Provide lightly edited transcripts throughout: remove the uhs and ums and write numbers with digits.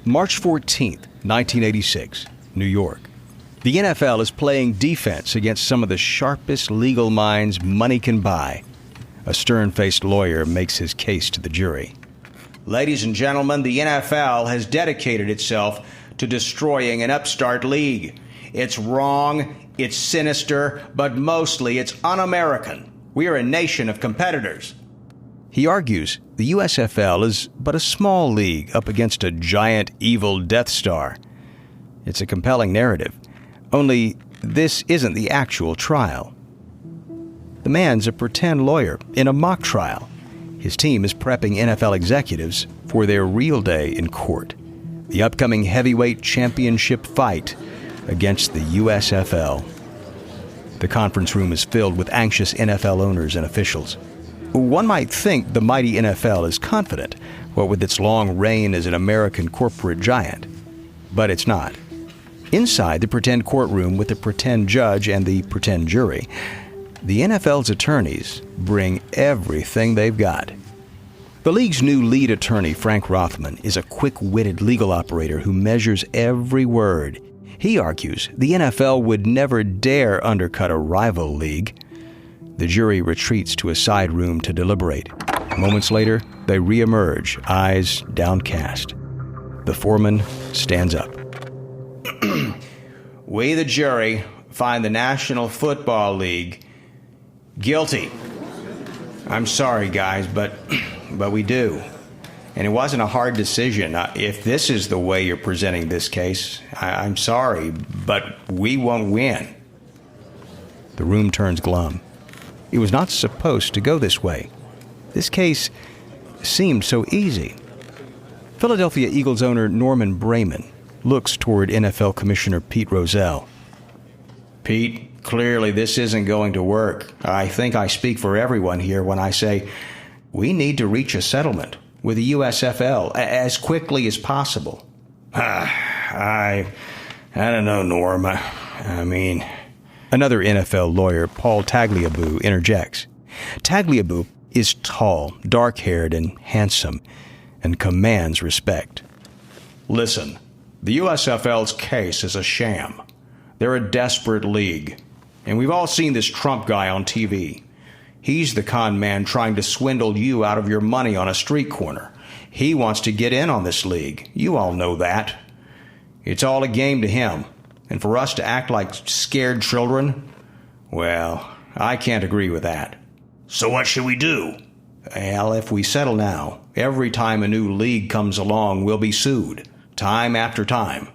March 14th, 1986, New York. The NFL is playing defense against some of the sharpest legal minds money can buy. A stern-faced lawyer makes his case to the jury. Ladies and gentlemen, the NFL has dedicated itself to destroying an upstart league. It's wrong, it's sinister, but mostly it's un-American. We are a nation of competitors. He argues the USFL is but a small league up against a giant evil Death Star. It's a compelling narrative, only this isn't the actual trial. The man's a pretend lawyer in a mock trial. His team is prepping NFL executives for their real day in court, the upcoming heavyweight championship fight against the USFL. The conference room is filled with anxious NFL owners and officials. One might think the mighty NFL is confident, what with its long reign as an American corporate giant. But it's not. Inside the pretend courtroom with the pretend judge and the pretend jury, the NFL's attorneys bring everything they've got. The league's new lead attorney, Frank Rothman, is a quick-witted legal operator who measures every word. He argues the NFL would never dare undercut a rival league. The jury retreats to a side room to deliberate. Moments later, they reemerge, eyes downcast. The foreman stands up. We, the jury, find the National Football League guilty. I'm sorry, guys, but we do. And it wasn't a hard decision. If this is the way you're presenting this case, I'm sorry, but we won't win. The room turns glum. It was not supposed to go this way. This case seemed so easy. Philadelphia Eagles owner Norman Brayman looks toward NFL Commissioner Pete Rozelle. Pete, clearly this isn't going to work. I think I speak for everyone here when I say we need to reach a settlement with the USFL as quickly as possible. I don't know, Norm. I mean... Another NFL lawyer, Paul Tagliabue, interjects. Tagliabue is tall, dark-haired, and handsome, and commands respect. Listen, the USFL's case is a sham. They're a desperate league. And we've all seen this Trump guy on TV. He's the con man trying to swindle you out of your money on a street corner. He wants to get in on this league. You all know that. It's all a game to him. And for us to act like scared children, well, I can't agree with that. So what should we do? Well, if we settle now, every time a new league comes along, we'll be sued, time after time,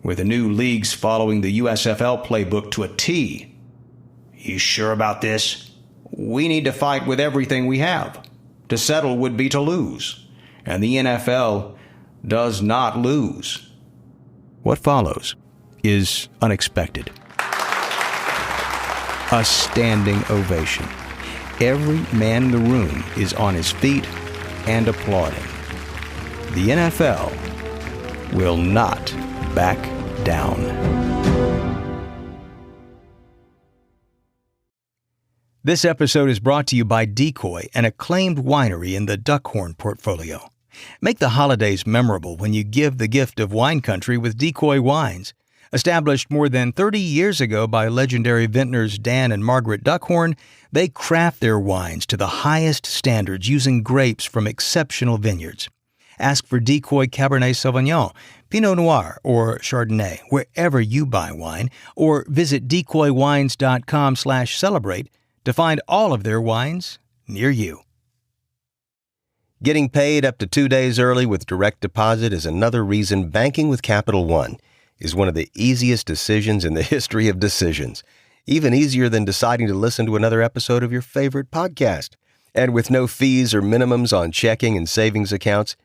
with the new leagues following the USFL playbook to a T. You sure about this? We need to fight with everything we have. To settle would be to lose, and the NFL does not lose. What follows is unexpected. A standing ovation. Every man in the room is on his feet and applauding. The NFL will not back down. This episode is brought to you by Decoy, an acclaimed winery in the Duckhorn portfolio. Make the holidays memorable when you give the gift of wine country with Decoy wines. Established more than 30 years ago by legendary vintners Dan and Margaret Duckhorn, they craft their wines to the highest standards using grapes from exceptional vineyards. Ask for Decoy Cabernet Sauvignon, Pinot Noir, or Chardonnay wherever you buy wine, or visit decoywines.com/celebrate to find all of their wines near you. Getting paid up to 2 days early with direct deposit is another reason banking with Capital One is one of the easiest decisions in the history of decisions. Even easier than deciding to listen to another episode of your favorite podcast. And with no fees or minimums on checking and savings accounts,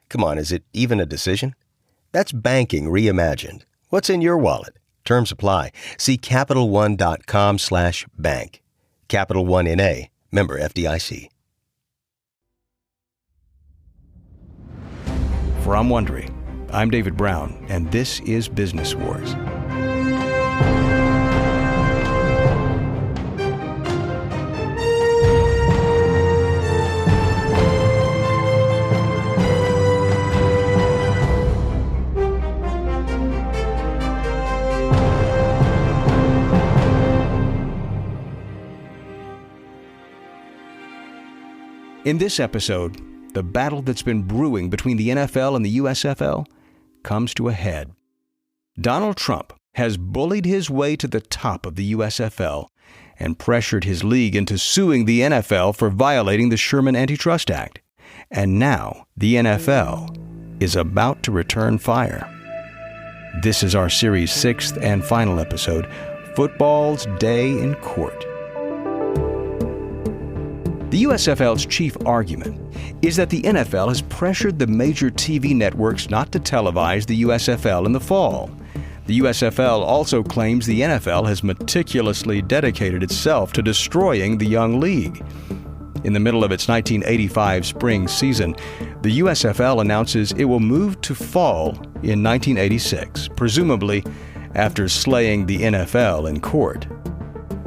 come on, is it even a decision? That's banking reimagined. What's in your wallet? Terms apply. See CapitalOne.com/bank. Capital One N.A., member FDIC. From Wondery, I'm David Brown, and this is Business Wars. In this episode, the battle that's been brewing between the NFL and the USFL comes to a head. Donald Trump has bullied his way to the top of the USFL and pressured his league into suing the NFL for violating the Sherman Antitrust Act. And now the NFL is about to return fire. This is our series' 6th and final episode, Football's Day in Court. The USFL's chief argument is that the NFL has pressured the major TV networks not to televise the USFL in the fall. The USFL also claims the NFL has meticulously dedicated itself to destroying the young league. In the middle of its 1985 spring season, the USFL announces it will move to fall in 1986, presumably after slaying the NFL in court.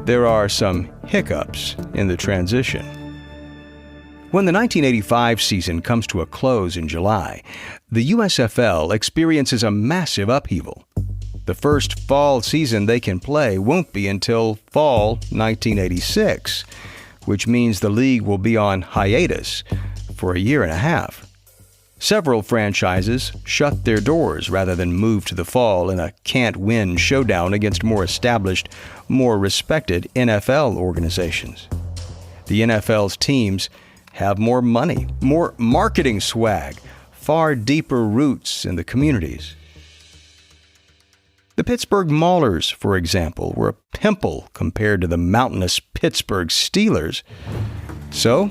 There are some hiccups in the transition. When the 1985 season comes to a close in July, the USFL experiences a massive upheaval. The first fall season they can play won't be until fall 1986, which means the league will be on hiatus for a year and a half. Several franchises shut their doors rather than move to the fall in a can't-win showdown against more established, more respected NFL organizations. The NFL's teams have more money, more marketing swag, far deeper roots in the communities. The Pittsburgh Maulers, for example, were a pimple compared to the mountainous Pittsburgh Steelers. So,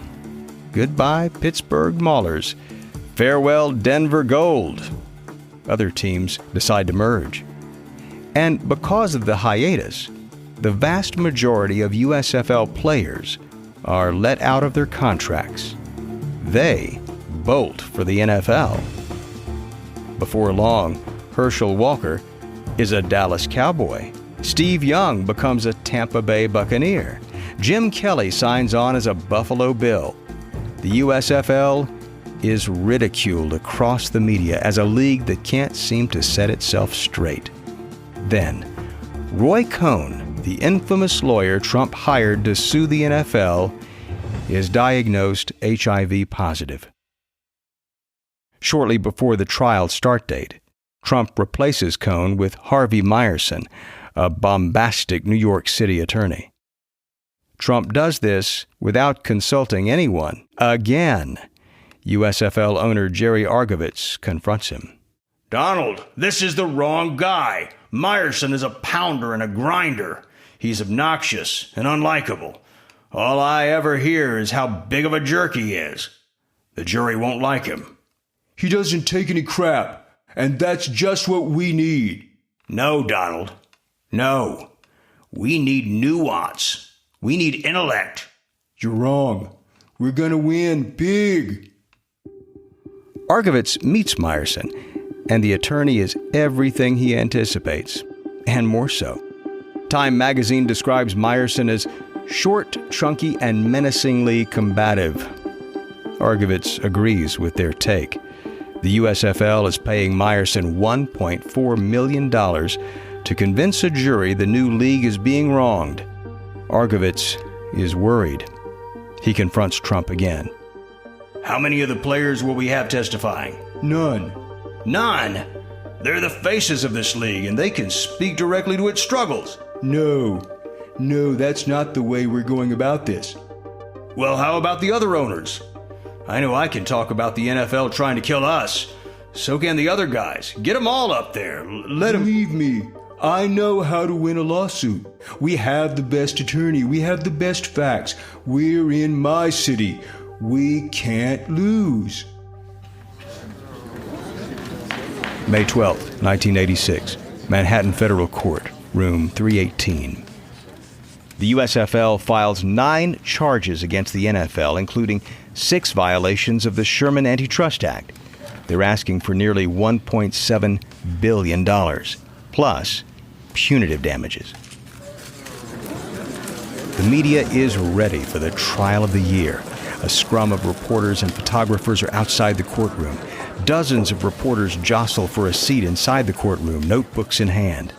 goodbye Pittsburgh Maulers. Farewell Denver Gold. Other teams decide to merge. And because of the hiatus, the vast majority of USFL players are let out of their contracts. They bolt for the NFL. Before long, Herschel Walker is a Dallas Cowboy. Steve Young becomes a Tampa Bay Buccaneer. Jim Kelly signs on as a Buffalo Bill. The USFL is ridiculed across the media as a league that can't seem to set itself straight. Then, Roy Cohn, the infamous lawyer Trump hired to sue the NFL, is diagnosed HIV positive. Shortly before the trial start date, Trump replaces Cohn with Harvey Meyerson, a bombastic New York City attorney. Trump does this without consulting anyone. Again, USFL owner Jerry Argovitz confronts him. Donald, this is the wrong guy. Meyerson is a pounder and a grinder. He's obnoxious and unlikable. All I ever hear is how big of a jerk he is. The jury won't like him. He doesn't take any crap, and that's just what we need. No, Donald. No. We need nuance. We need intellect. You're wrong. We're gonna win big. Argovitz meets Meyerson, and the attorney is everything he anticipates, and more so. Time magazine describes Meyerson as short, chunky, and menacingly combative. Argovitz agrees with their take. The USFL is paying Meyerson $1.4 million to convince a jury the new league is being wronged. Argovitz is worried. He confronts Trump again. How many of the players will we have testifying? None. None? They're the faces of this league, and they can speak directly to its struggles. No, that's not the way we're going about this. Well, how about the other owners? I know I can talk about the NFL trying to kill us. So can the other guys. Get them all up there. Let them... Believe me, I know how to win a lawsuit. We have the best attorney. We have the best facts. We're in my city. We can't lose. May 12, 1986, Manhattan Federal Court, room 318. The USFL files 9 charges against the NFL, including 6 violations of the Sherman Antitrust Act. They're asking for nearly $1.7 billion, plus punitive damages. The media is ready for the trial of the year. A scrum of reporters and photographers are outside the courtroom. Dozens of reporters jostle for a seat inside the courtroom, notebooks in hand.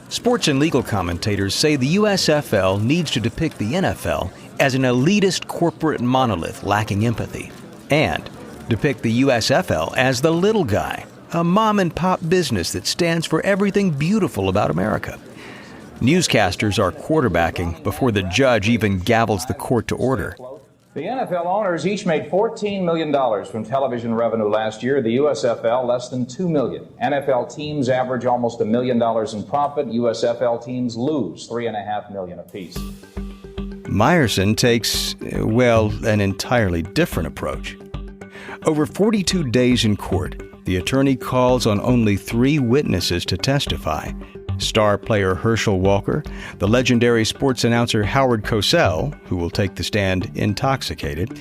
Sports and legal commentators say the USFL needs to depict the NFL as an elitist corporate monolith lacking empathy, and depict the USFL as the little guy, a mom-and-pop business that stands for everything beautiful about America. Newscasters are quarterbacking before the judge even gavels the court to order. The NFL owners each made $14 million from television revenue last year. The USFL less than $2 million. NFL teams average almost $1 million in profit. USFL teams lose $3.5 million apiece. Meyerson takes, well, an entirely different approach. Over 42 days in court, the attorney calls on only 3 witnesses to testify: star player Herschel Walker, the legendary sports announcer Howard Cosell, who will take the stand intoxicated,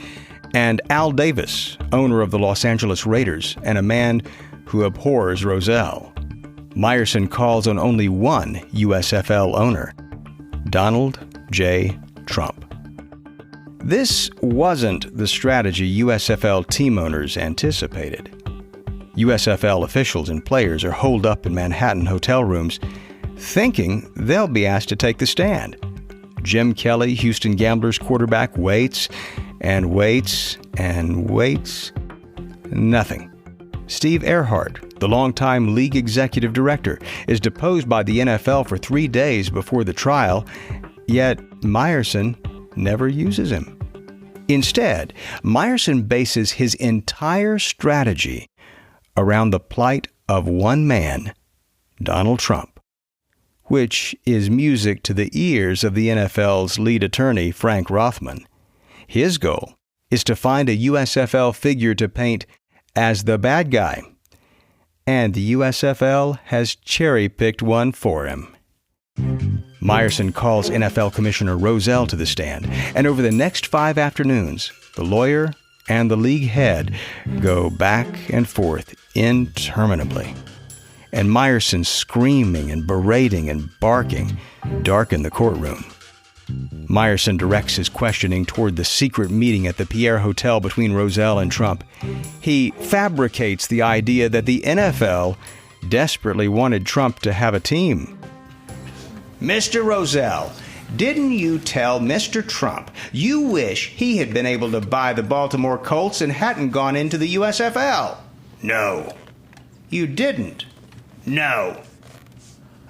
and Al Davis, owner of the Los Angeles Raiders and a man who abhors Rozelle. Meyerson calls on only one USFL owner, Donald J. Trump. This wasn't the strategy USFL team owners anticipated. USFL officials and players are holed up in Manhattan hotel rooms, thinking they'll be asked to take the stand. Jim Kelly, Houston Gamblers quarterback, waits and waits and waits. Nothing. Steve Earhart, the longtime league executive director, is deposed by the NFL for 3 days before the trial, yet Meyerson never uses him. Instead, Meyerson bases his entire strategy around the plight of one man, Donald Trump, which is music to the ears of the NFL's lead attorney, Frank Rothman. His goal is to find a USFL figure to paint as the bad guy, and the USFL has cherry-picked one for him. Meyerson calls NFL Commissioner Rozelle to the stand, and over the next 5 afternoons, the lawyer and the league head go back and forth interminably. And Meyerson screaming and berating and barking darken the courtroom. Meyerson directs his questioning toward the secret meeting at the Pierre Hotel between Rozelle and Trump. He fabricates the idea that the NFL desperately wanted Trump to have a team. Mr. Rozelle, didn't you tell Mr. Trump you wish he had been able to buy the Baltimore Colts and hadn't gone into the USFL? No. You didn't? No.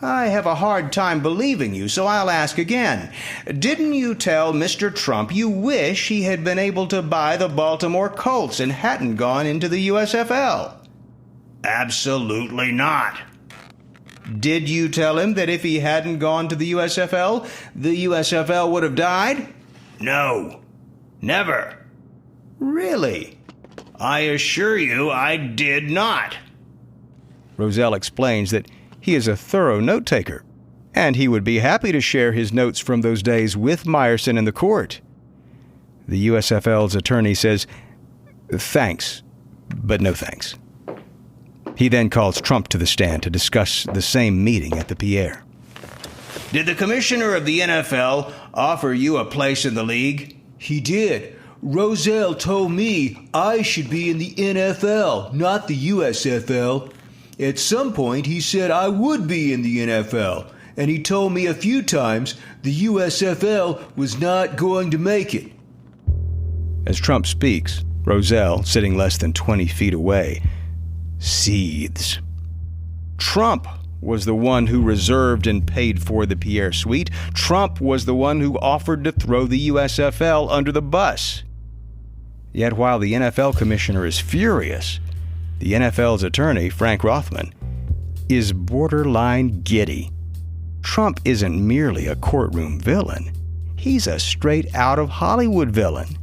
I have a hard time believing you, so I'll ask again. Didn't you tell Mr. Trump you wish he had been able to buy the Baltimore Colts and hadn't gone into the USFL? Absolutely not. Did you tell him that if he hadn't gone to the USFL would have died? No. Never. Really? I assure you I did not. Rozelle explains that he is a thorough note-taker, and he would be happy to share his notes from those days with Meyerson in the court. The USFL's attorney says, "Thanks, but no thanks." He then calls Trump to the stand to discuss the same meeting at the Pierre. Did the commissioner of the NFL offer you a place in the league? He did. Rozelle told me I should be in the NFL, not the USFL. At some point, he said I would be in the NFL, and he told me a few times the USFL was not going to make it. As Trump speaks, Rozelle, sitting less than 20 feet away, seethes. Trump was the one who reserved and paid for the Pierre Suite. Trump was the one who offered to throw the USFL under the bus. Yet while the NFL commissioner is furious, the NFL's attorney, Frank Rothman, is borderline giddy. Trump isn't merely a courtroom villain. He's a straight-out-of-Hollywood villain.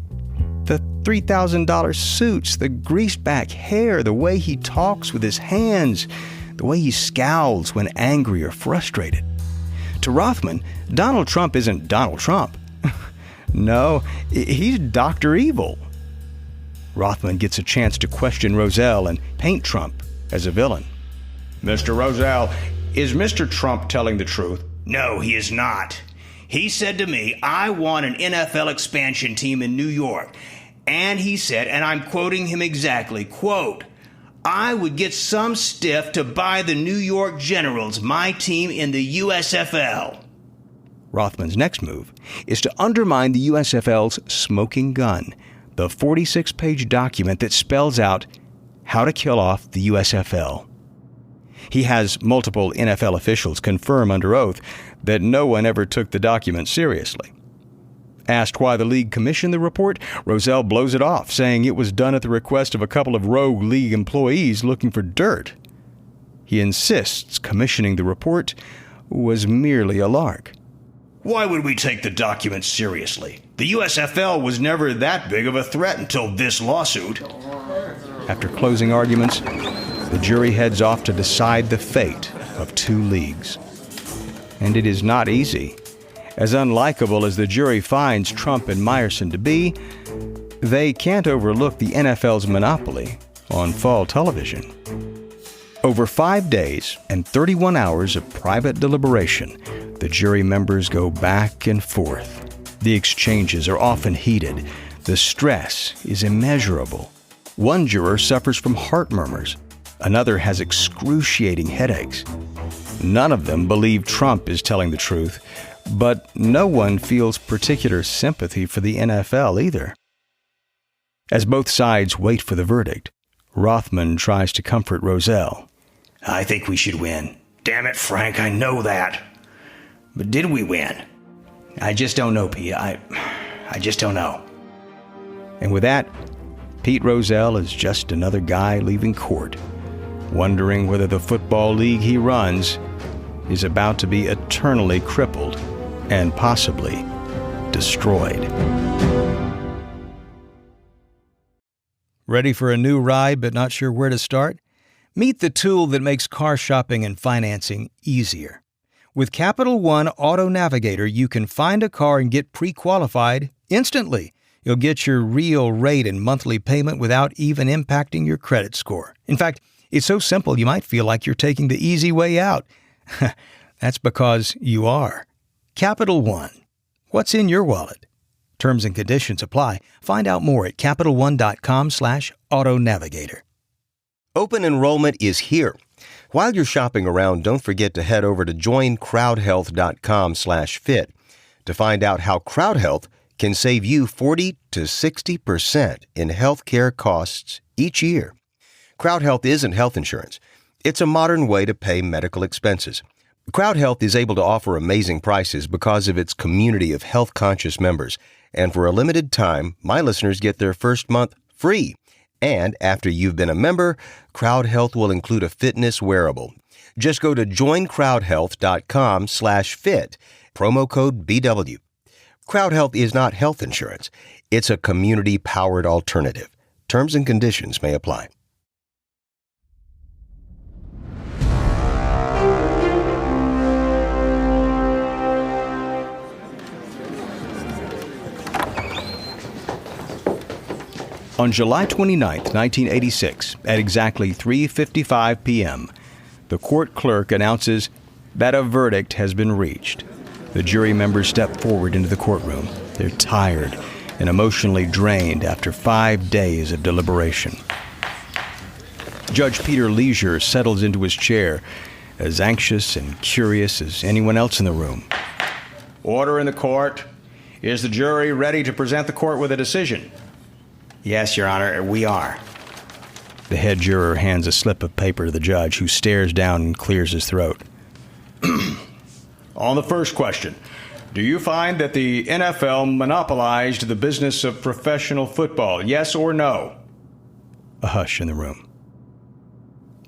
The $3,000 suits, the greased-back hair, the way he talks with his hands, the way he scowls when angry or frustrated. To Rothman, Donald Trump isn't Donald Trump. No, he's Dr. Evil. Rothman gets a chance to question Rozelle and paint Trump as a villain. Mr. Rozelle, is Mr. Trump telling the truth? No, he is not. He said to me, I want an NFL expansion team in New York. And he said, and I'm quoting him exactly, quote, I would get some stiff to buy the New York Generals, my team in the USFL. Rothman's next move is to undermine the USFL's smoking gun, the 46-page document that spells out how to kill off the USFL. He has multiple NFL officials confirm under oath that no one ever took the document seriously. Asked why the league commissioned the report, Rozelle blows it off, saying it was done at the request of a couple of rogue league employees looking for dirt. He insists commissioning the report was merely a lark. Why would we take the document seriously? The USFL was never that big of a threat until this lawsuit. After closing arguments, the jury heads off to decide the fate of two leagues. And it is not easy. As unlikable as the jury finds Trump and Meyerson to be, they can't overlook the NFL's monopoly on fall television. Over 5 days and 31 hours of private deliberation, the jury members go back and forth. The exchanges are often heated. The stress is immeasurable. One juror suffers from heart murmurs. Another has excruciating headaches. None of them believe Trump is telling the truth, but no one feels particular sympathy for the NFL either. As both sides wait for the verdict, Rothman tries to comfort Rozelle. I think we should win. Damn it, Frank, I know that. But did we win? I just don't know, Pete. I just don't know. And with that, Pete Rozelle is just another guy leaving court, wondering whether the football league he runs is about to be eternally crippled and possibly destroyed. Ready for a new ride but not sure where to start? Meet the tool that makes car shopping and financing easier. With Capital One Auto Navigator, you can find a car and get pre-qualified instantly. You'll get your real rate and monthly payment without even impacting your credit score. In fact, it's so simple you might feel like you're taking the easy way out. That's because you are. Capital One. What's in your wallet? Terms and conditions apply. Find out more at CapitalOne.com/AutoNavigator. Open enrollment is here. While you're shopping around, don't forget to head over to joincrowdhealth.com/fit to find out how CrowdHealth can save you 40 to 60% in healthcare costs each year. CrowdHealth isn't health insurance. It's a modern way to pay medical expenses. CrowdHealth is able to offer amazing prices because of its community of health-conscious members. And for a limited time, my listeners get their first month free. And after you've been a member, CrowdHealth will include a fitness wearable. Just go to joincrowdhealth.com/fit, promo code BW. CrowdHealth is not health insurance. It's a community-powered alternative. Terms and conditions may apply. On July 29, 1986, at exactly 3:55 p.m., the court clerk announces that a verdict has been reached. The jury members step forward into the courtroom. They're tired and emotionally drained after 5 days of deliberation. Judge Peter Leisure settles into his chair, as anxious and curious as anyone else in the room. Order in the court. Is the jury ready to present the court with a decision? Yes, Your Honor, we are. The head juror hands a slip of paper to the judge, who stares down and clears his throat. On the first question, do you find that the NFL monopolized the business of professional football? Yes or no? A hush in the room.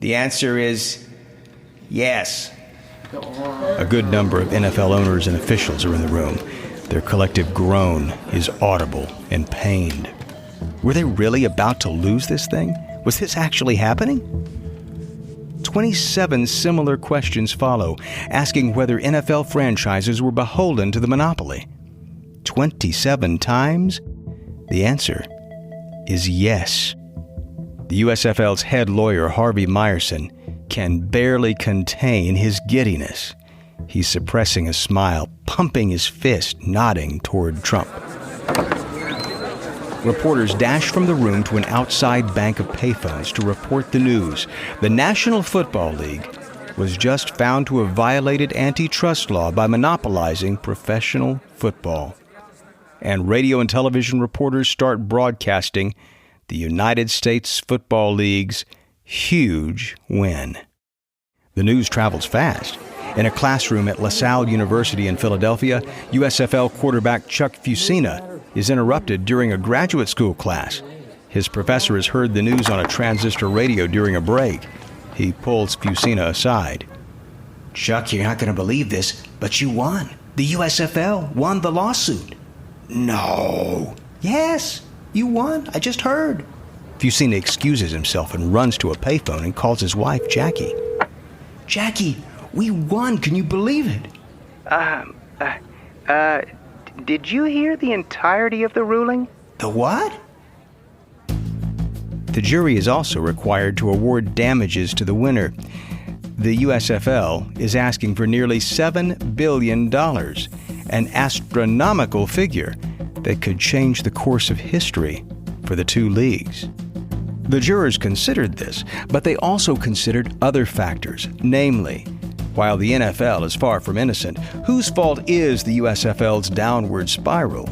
The answer is yes. A good number of NFL owners and officials are in the room. Their collective groan is audible and pained. Were they really about to lose this thing? Was this actually happening? 27 similar questions follow, asking whether NFL franchises were beholden to the monopoly. 27 times? The answer is yes. The USFL's head lawyer, Harvey Meyerson, can barely contain his giddiness. He's suppressing a smile, pumping his fist, nodding toward Trump. Reporters dash from the room to an outside bank of payphones to report the news. The National Football League was just found to have violated antitrust law by monopolizing professional football. And radio and television reporters start broadcasting the United States Football League's huge win. The news travels fast. In a classroom at LaSalle University in Philadelphia, USFL quarterback Chuck Fusina is interrupted during a graduate school class. His professor has heard the news on a transistor radio during a break. He pulls Fusina aside. Chuck, you're not going to believe this, but you won. The USFL won the lawsuit. No. Yes, you won. I just heard. Fusina excuses himself and runs to a payphone and calls his wife, Jackie. Jackie, we won. Can you believe it? Did you hear the entirety of the ruling? The what? The jury is also required to award damages to the winner. The USFL is asking for nearly $7 billion, an astronomical figure that could change the course of history for the two leagues. The jurors considered this, but they also considered other factors, namely, while the NFL is far from innocent, whose fault is the USFL's downward spiral?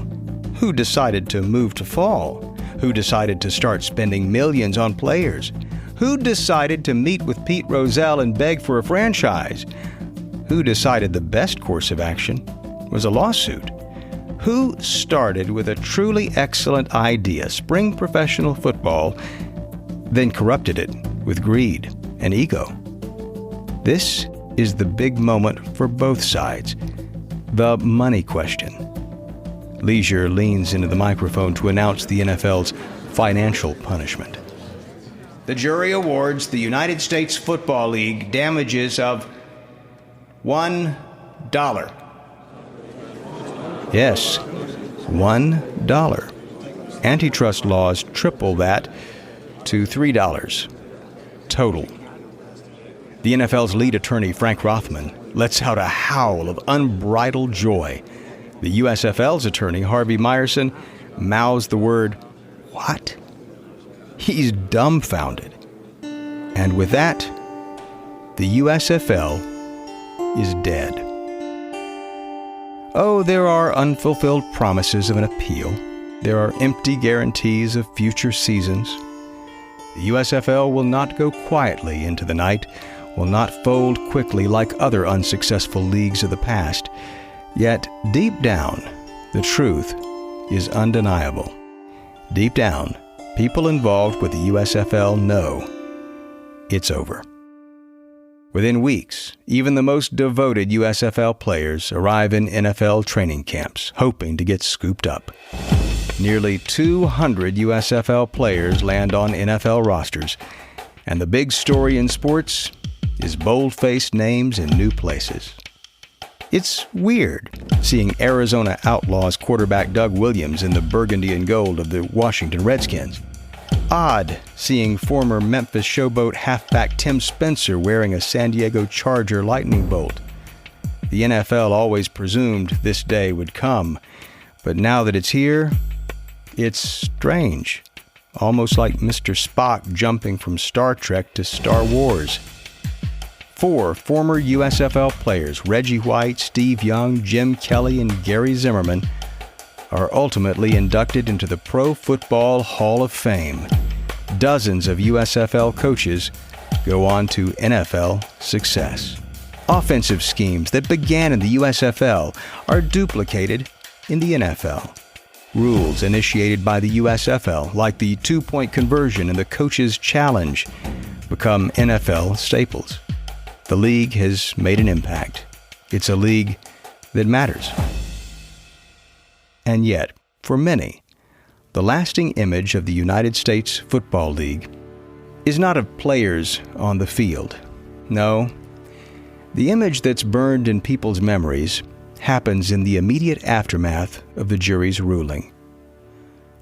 Who decided to move to fall? Who decided to start spending millions on players? Who decided to meet with Pete Rozelle and beg for a franchise? Who decided the best course of action was a lawsuit? Who started with a truly excellent idea, spring professional football, then corrupted it with greed and ego? This is the big moment for both sides, the money question. Leisure leans into the microphone to announce the NFL's financial punishment. The jury awards the United States Football League damages of $1. Yes, $1. Antitrust laws triple that to $3 total. The NFL's lead attorney, Frank Rothman, lets out a howl of unbridled joy. The USFL's attorney, Harvey Meyerson, mouths the word, "What?" He's dumbfounded. And with that, the USFL is dead. Oh, there are unfulfilled promises of an appeal. There are empty guarantees of future seasons. The USFL will not go quietly into the night, will not fold quickly like other unsuccessful leagues of the past. Yet, deep down, the truth is undeniable. Deep down, people involved with the USFL know it's over. Within weeks, even the most devoted USFL players arrive in NFL training camps, hoping to get scooped up. Nearly 200 USFL players land on NFL rosters, and the big story in sports is bold-faced names in new places. It's weird seeing Arizona Outlaws quarterback Doug Williams in the burgundy and gold of the Washington Redskins. Odd seeing former Memphis Showboat halfback Tim Spencer wearing a San Diego Charger lightning bolt. The NFL always presumed this day would come, but now that it's here, it's strange. Almost like Mr. Spock jumping from Star Trek to Star Wars. 4 former USFL players, Reggie White, Steve Young, Jim Kelly, and Gary Zimmerman, are ultimately inducted into the Pro Football Hall of Fame. Dozens of USFL coaches go on to NFL success. Offensive schemes that began in the USFL are duplicated in the NFL. Rules initiated by the USFL, like the 2-point conversion and the coach's challenge, become NFL staples. The league has made an impact. It's a league that matters. And yet, for many, the lasting image of the United States Football League is not of players on the field. No, the image that's burned in people's memories happens in the immediate aftermath of the jury's ruling.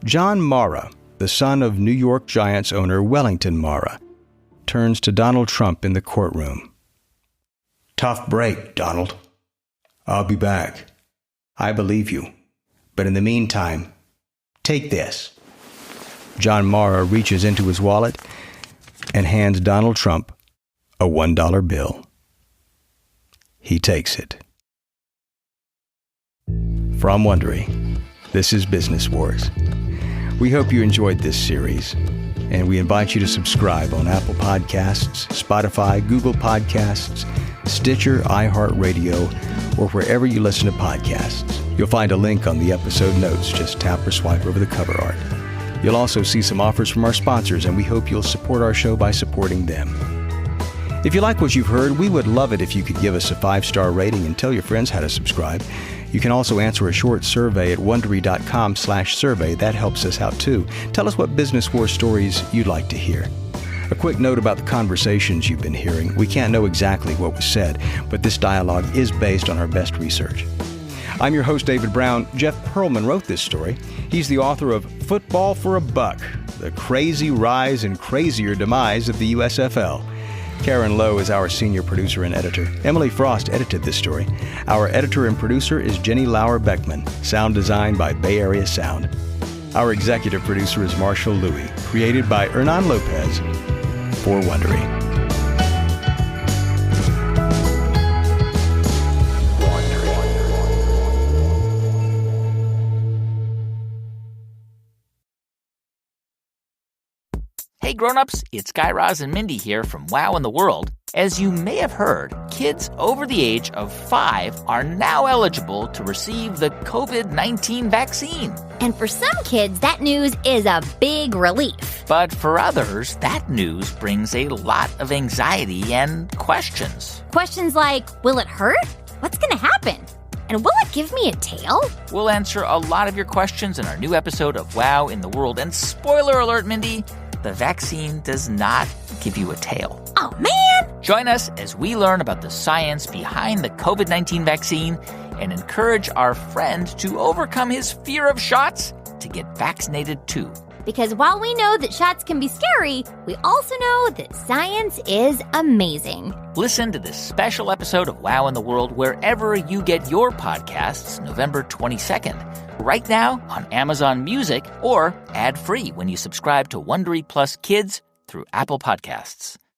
John Mara, the son of New York Giants owner Wellington Mara, turns to Donald Trump in the courtroom. Tough break, Donald. I'll be back. I believe you. But in the meantime, take this. John Mara reaches into his wallet and hands Donald Trump a $1 bill. he takes it. From Wondery, this is Business Wars. We hope you enjoyed this series, and we invite you to subscribe on Apple Podcasts, Spotify, Google Podcasts, Stitcher, iHeartRadio, or wherever you listen to podcasts. You'll find a link on the episode notes. Just tap or swipe over the cover art. You'll also see some offers from our sponsors, and we hope you'll support our show by supporting them. If you like what you've heard, we would love it if you could give us a 5-star rating and tell your friends how to subscribe. You can also answer a short survey at Wondery.com/survey. That helps us out too. Tell us what business war stories you'd like to hear. A quick note about the conversations you've been hearing. We can't know exactly what was said, but this dialogue is based on our best research. I'm your host, David Brown. Jeff Pearlman wrote this story. He's the author of Football for a Buck, The Crazy Rise and Crazier Demise of the USFL. Karen Lowe is our senior producer and editor. Emily Frost edited this story. Our editor and producer is Jenny Lauer-Beckman. Sound design by Bay Area Sound. Our executive producer is Marshall Louis. Created by Hernan Lopez for Wondery. Hey grown-ups, it's Guy Raz and Mindy here from Wow in the World. As you may have heard, kids over the age of 5 are now eligible to receive the COVID-19 vaccine. And for some kids, that news is a big relief. But for others, that news brings a lot of anxiety and questions. Questions like, will it hurt? What's going to happen? And will it give me a tail? We'll answer a lot of your questions in our new episode of Wow in the World. And spoiler alert, Mindy, the vaccine does not give you a tail. Oh, man! Join us as we learn about the science behind the COVID-19 vaccine and encourage our friend to overcome his fear of shots to get vaccinated too. Because while we know that shots can be scary, we also know that science is amazing. Listen to this special episode of Wow in the World wherever you get your podcasts November 22nd. Right now on Amazon Music or ad-free when you subscribe to Wondery Plus Kids through Apple Podcasts.